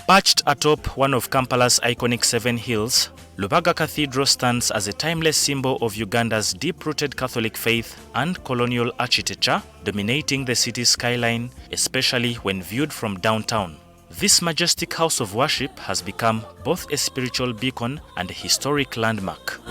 Perched atop one of Kampala's iconic 7 hills, Lubaga Cathedral stands as a timeless symbol of Uganda's deep-rooted Catholic faith and colonial architecture, dominating the city's skyline, especially when viewed from downtown. This majestic house of worship has become both a spiritual beacon and a historic landmark.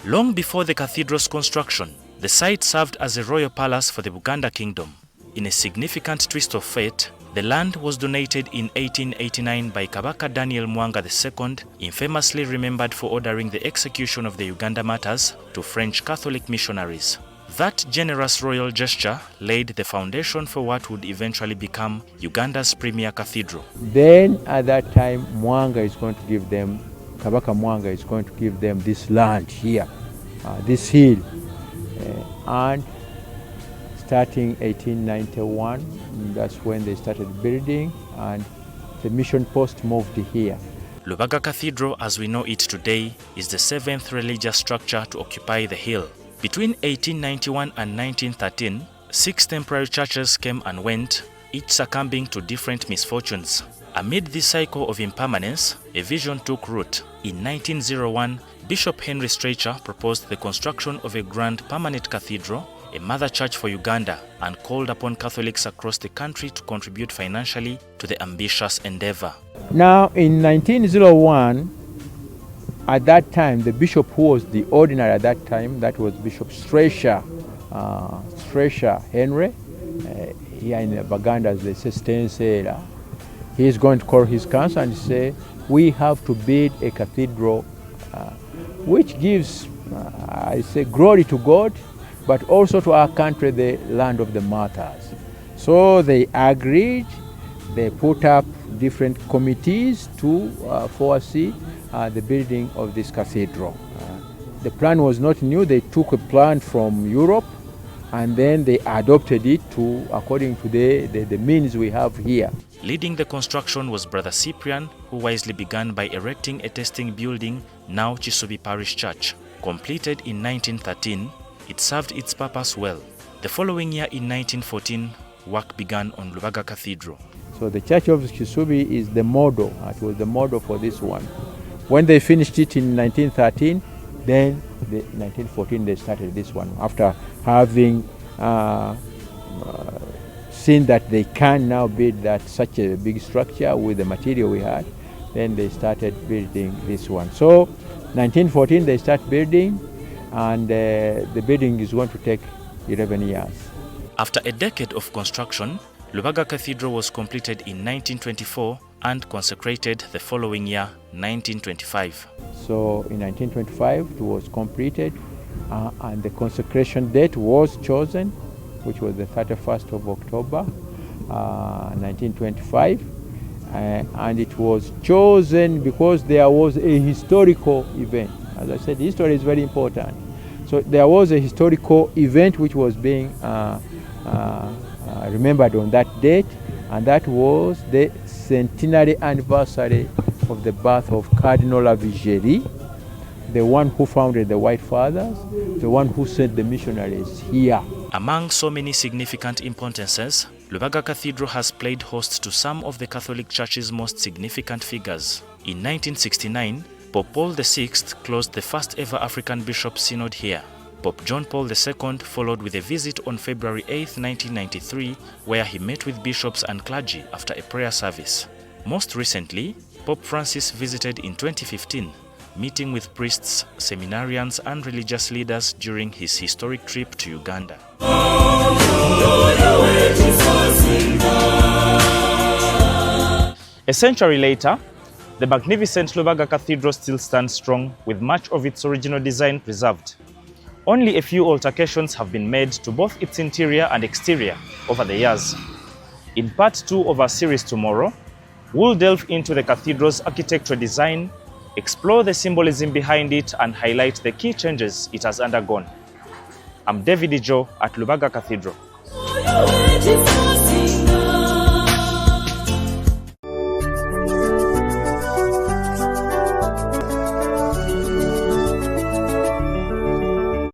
Long before the cathedral's construction, the site served as a royal palace for the Buganda Kingdom. In a significant twist of fate, the land was donated in 1889 by Kabaka Daniel Mwanga II, infamously remembered for ordering the execution of the Uganda martyrs to French Catholic missionaries. That generous royal gesture laid the foundation for what would eventually become Uganda's premier cathedral. Then at that time, Kabaka Mwanga is going to give them this land here, this hill, and starting 1891, that's when they started building, and the mission post moved here. Lubaga Cathedral, as we know it today, is the 7th religious structure to occupy the hill. Between 1891 and 1913, 6 temporary churches came and went, each succumbing to different misfortunes. Amid this cycle of impermanence, a vision took root. In 1901, Bishop Henry Stretcher proposed the construction of a grand permanent cathedral, a mother church for Uganda, and called upon Catholics across the country to contribute financially to the ambitious endeavor. Now, in 1901, at that time, the bishop who was the ordinary at that time, that was Bishop Stretcher Henry, here in Baganda, they say Stensera. He is going to call his council and say, we have to build a cathedral which gives, I say, glory to God, but also to our country, the land of the martyrs. So they agreed, they put up different committees to foresee the building of this cathedral. The plan was not new. They took a plan from Europe and then they adopted it to according to the means we have here. Leading the construction was Brother Cyprian, who wisely began by erecting a testing building, now Chisubi Parish Church. Completed in 1913, it served its purpose well. The following year in 1914, work began on Lubaga Cathedral. So the Church of Chisubi is the model. It was the model for this one. When they finished it in 1913, then in 1914 they started this one. After having seen that they can now build such a big structure with the material we had, then they started building this one. So 1914 they start building, and the building is going to take 11 years. After a decade of construction, Lubaga Cathedral was completed in 1924 and consecrated the following year, 1925. So in 1925 it was completed, and the consecration date was chosen, which was the 31st of October 1925, and it was chosen because there was a historical event. As I said, history is very important. So there was a historical event which was being remembered on that date, and that was the centenary anniversary of the birth of Cardinal Lavigeri, the one who founded the White Fathers, the one who sent the missionaries here. Among so many significant importances, Lubaga Cathedral has played host to some of the Catholic Church's most significant figures. In 1969, Pope Paul VI closed the first ever African Bishop Synod here. Pope John Paul II followed with a visit on February 8, 1993, where he met with bishops and clergy after a prayer service. Most recently, Pope Francis visited in 2015, meeting with priests, seminarians, and religious leaders during his historic trip to Uganda. A century later, the magnificent Lubaga Cathedral still stands strong, with much of its original design preserved. Only a few alterations have been made to both its interior and exterior over the years. In part 2 of our series tomorrow, we'll delve into the cathedral's architectural design, explore the symbolism behind it, and highlight the key changes it has undergone. I'm David Ijo at Lubaga Cathedral.